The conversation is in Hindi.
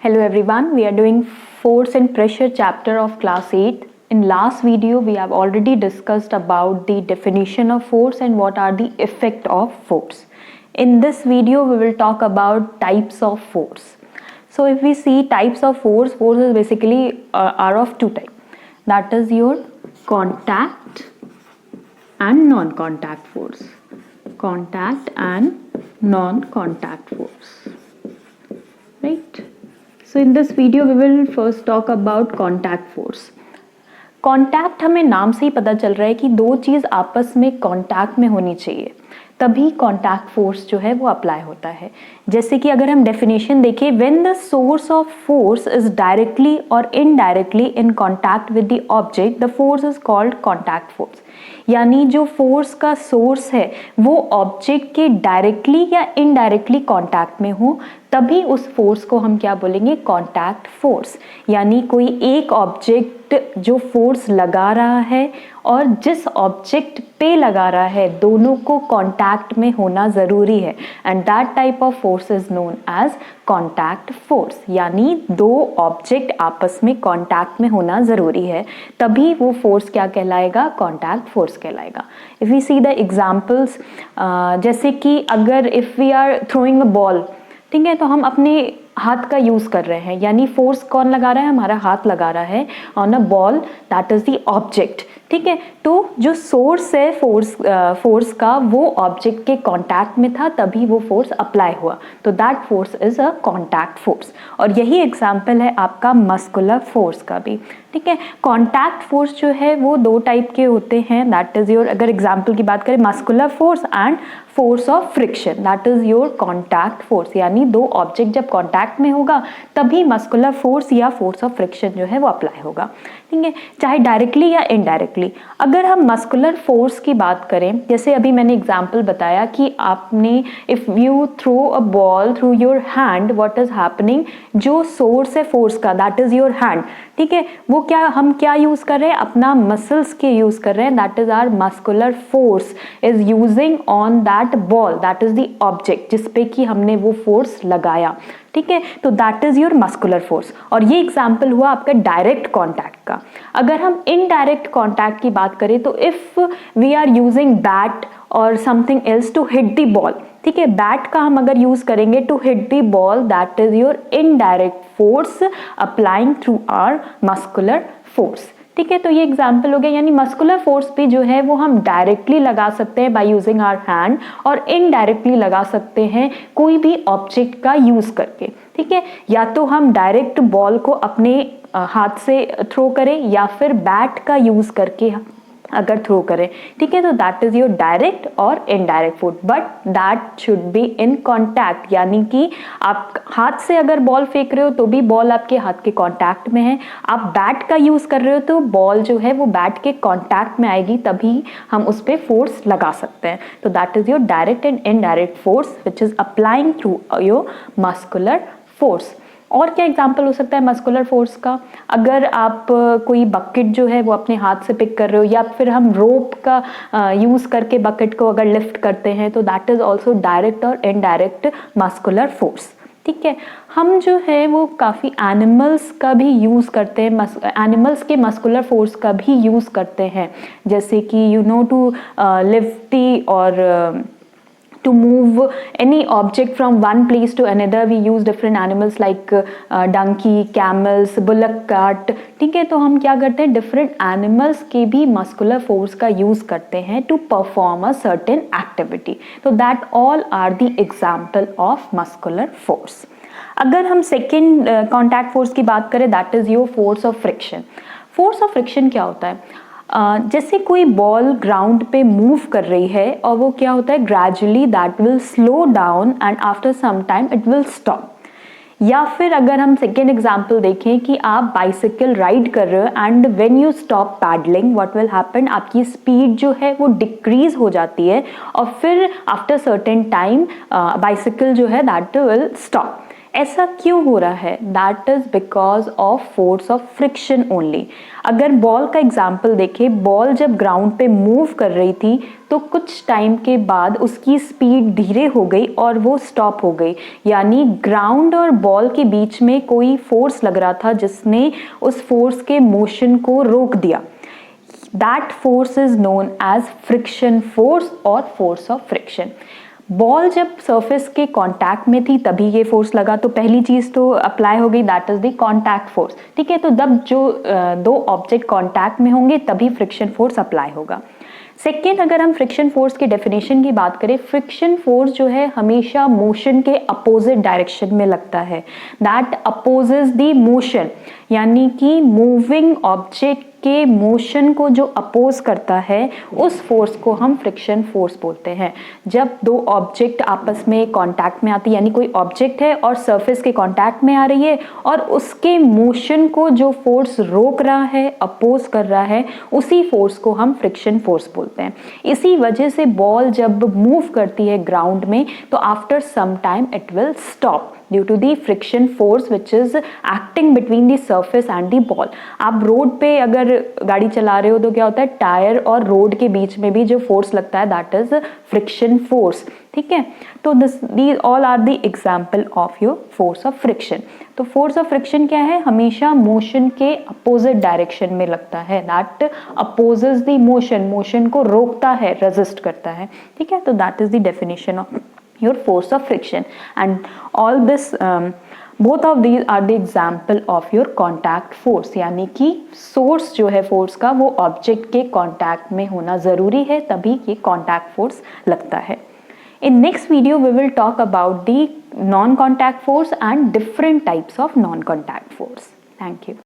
Hello everyone, we are doing force and pressure chapter of class 8. In last video we have already discussed about the definition of force and what are the effect of force. In this video we will talk about types of force. So if we see types of force is basically are of two types. That is your contact and non-contact force. Contact and non-contact force. Right? So in this video we will first talk about contact force. Contact हमें नाम से ही पता चल रहा है कि दो चीज़ आपस में कॉन्टैक्ट में होनी चाहिए तभी कॉन्टैक्ट फोर्स जो है वो अप्लाई होता है. जैसे कि अगर हम डेफिनेशन देखें, when the source of force is directly और indirectly in contact with the object the force is called contact force. यानी जो फोर्स का सोर्स है वो ऑब्जेक्ट के डायरेक्टली या इनडायरेक्टली कॉन्टैक्ट में हो तभी उस फोर्स को हम क्या बोलेंगे, कॉन्टैक्ट फोर्स. यानी कोई एक ऑब्जेक्ट जो फोर्स लगा रहा है और जिस ऑब्जेक्ट पे लगा रहा है दोनों को कॉन्टैक्ट में होना ज़रूरी है and that type of force is known as contact force. यानी दो ऑब्जेक्ट आपस में कॉन्टैक्ट में होना ज़रूरी है तभी वो फोर्स क्या कहलाएगा, कॉन्टैक्ट फोर्स कहलाएगा. If we see the examples, जैसे कि अगर if we are throwing a ball, ठीक है, तो हम अपने हाथ का यूज़ कर रहे हैं. यानी फोर्स कौन लगा रहा है, हमारा हाथ लगा रहा है on a ball, that is the object. ठीक है, तो जो सोर्स है फोर्स का वो ऑब्जेक्ट के कांटेक्ट में था तभी वो फोर्स अप्लाई हुआ, तो that force is a contact force. और यही एग्जांपल है आपका मस्कुलर फोर्स का भी. ठीक है, कांटेक्ट फोर्स जो है वो दो टाइप के होते हैं. दैट इज योर, अगर एग्जांपल की बात करें, muscular force and force of friction, that is your contact force. यानी दो ऑब्जेक्ट जब कॉन्टैक्ट में होगा तभी मस्कुलर फोर्स या फोर्स ऑफ फ्रिक्शन जो है वो अप्लाई होगा. ठीक है, चाहे डायरेक्टली या इनडायरेक्टली. अगर हम मस्कुलर फोर्स की बात करें, जैसे अभी मैंने एग्जांपल बताया कि आपने if you throw a ball through your hand, what is happening, जो सोर्स है फोर्स का दैट इज योर हैंड. ठीक है, वो हम क्या यूज कर रहे हैं, अपना मसल्स के यूज कर रहे हैं. That is our muscular force is using on that ball, that is the object जिसपे कि हमने वो फोर्स लगाया. ठीक है, तो that is your muscular force. और ये एग्जाम्पल हुआ आपका डायरेक्ट कॉन्टैक्ट का. अगर हम इनडायरेक्ट कॉन्टैक्ट की बात करें तो if we are using bat और something else to hit the ball, ठीक है, बैट का हम अगर यूज करेंगे to hit the ball, that is your indirect force applying through our muscular force. ठीक है, तो ये एग्जाम्पल हो गया. यानी मस्कुलर फोर्स भी जो है वो हम डायरेक्टली लगा सकते हैं बाय यूजिंग आवर हैंड और इनडायरेक्टली लगा सकते हैं कोई भी ऑब्जेक्ट का यूज करके. ठीक है, या तो हम डायरेक्ट बॉल को अपने हाथ से थ्रो करें या फिर बैट का यूज करके अगर थ्रो करें. ठीक है, तो दैट इज योर डायरेक्ट और indirect force, but that should be in contact. यानी कि आप हाथ से अगर बॉल फेंक रहे हो तो भी बॉल आपके हाथ के कॉन्टैक्ट में है. आप बैट का यूज कर रहे हो तो बॉल जो है वो बैट के कॉन्टैक्ट में आएगी तभी हम उस पर फोर्स लगा सकते हैं. तो that is your direct and indirect force which is applying through your muscular force. और क्या एग्जाम्पल हो सकता है मस्कुलर फोर्स का, अगर आप कोई बकेट जो है वो अपने हाथ से पिक कर रहे हो या फिर हम रोप का यूज़ करके बकेट को अगर लिफ्ट करते हैं तो दैट इज़ ऑल्सो डायरेक्ट और इनडायरेक्ट मस्कुलर फोर्स. ठीक है, हम जो है वो काफ़ी एनिमल्स का भी यूज़ करते हैं, एनिमल्स के मस्कुलर फोर्स का भी यूज़ करते हैं. जैसे कि यू नो टू लिफ्ट दी और to move any object from one place to another we use different animals like donkey, camels, bullock cart. ठीक है, तो हम क्या करते हैं, डिफरेंट एनिमल्स के भी मस्कुलर फोर्स का यूज करते हैं to perform a certain activity. तो that all are the example of muscular force. अगर हम सेकेंड कॉन्टैक्ट फोर्स की बात करें, that is your force of friction. Force of friction क्या होता है, जैसे कोई बॉल ग्राउंड पे मूव कर रही है और वो क्या होता है, gradually that will slow down and after some time it will stop. या फिर अगर हम सेकेंड एग्जांपल देखें कि आप बाइसिकल राइड कर रहे हो and when you stop pedalling what will happen, आपकी स्पीड जो है वो डिक्रीज हो जाती है और फिर आफ्टर सर्टेन टाइम बाइसिकल जो है दैट विल स्टॉप. ऐसा क्यों हो रहा है? That is because of force of friction only. अगर बॉल का एग्जाम्पल देखें, बॉल जब ग्राउंड पे मूव कर रही थी तो कुछ टाइम के बाद उसकी स्पीड धीरे हो गई और वो स्टॉप हो गई, यानी ग्राउंड और बॉल के बीच में कोई फोर्स लग रहा था जिसने उस फोर्स के मोशन को रोक दिया। That force is known as friction force और फोर्स ऑफ फ्रिक्शन। बॉल जब सरफेस के कांटेक्ट में थी तभी ये फोर्स लगा, तो पहली चीज तो अप्लाई हो गई, that is the contact force. ठीक है, तो जब जो दो ऑब्जेक्ट कांटेक्ट में होंगे तभी फ्रिक्शन फोर्स अप्लाई होगा। सेकेंड, अगर हम फ्रिक्शन फोर्स की डेफिनेशन की बात करें, फ्रिक्शन फोर्स जो है हमेशा मोशन के अपोजिट डायरेक्शन में लगता है। दैट अपोजेस द मोशन, यानी कि मूविंग ऑब्जेक्ट के मोशन को जो अपोज करता है उस फोर्स को हम फ्रिक्शन फोर्स बोलते हैं। जब दो ऑब्जेक्ट आपस में कांटेक्ट में आती है, यानी कोई ऑब्जेक्ट है और सरफेस के कांटेक्ट में आ रही है और उसके मोशन को जो फोर्स रोक रहा है, अपोज कर रहा है, उसी फोर्स को हम फ्रिक्शन फोर्स बोलते हैं। इसी वजह से बॉल जब मूव करती है ग्राउंड में तो after some time it will stop due to the friction force which is acting between the surface and the ball. आप रोड पे अगर गाड़ी चला रहे हो तो क्या होता है, टायर और रोड के बीच में भी जो फोर्स लगता है दैट इज फ्रिक्शन फोर्स। ठीक है, तो these all are the example of your force of friction. तो फोर्स ऑफ फ्रिक्शन क्या है? हमेशा मोशन के अपोजिट डायरेक्शन में लगता है। That opposes the motion, motion को रोकता है, रेजिस्ट करता है। ठीक है, तो that is the definition of your force of friction, and all this both of these are the example of your contact force, यानी कि सोर्स जो है फोर्स का वो ऑब्जेक्ट के कांटेक्ट में होना जरूरी है, तभी ये कांटेक्ट फोर्स लगता है। In next video we will talk about the non-contact force and different types of non-contact force. Thank you.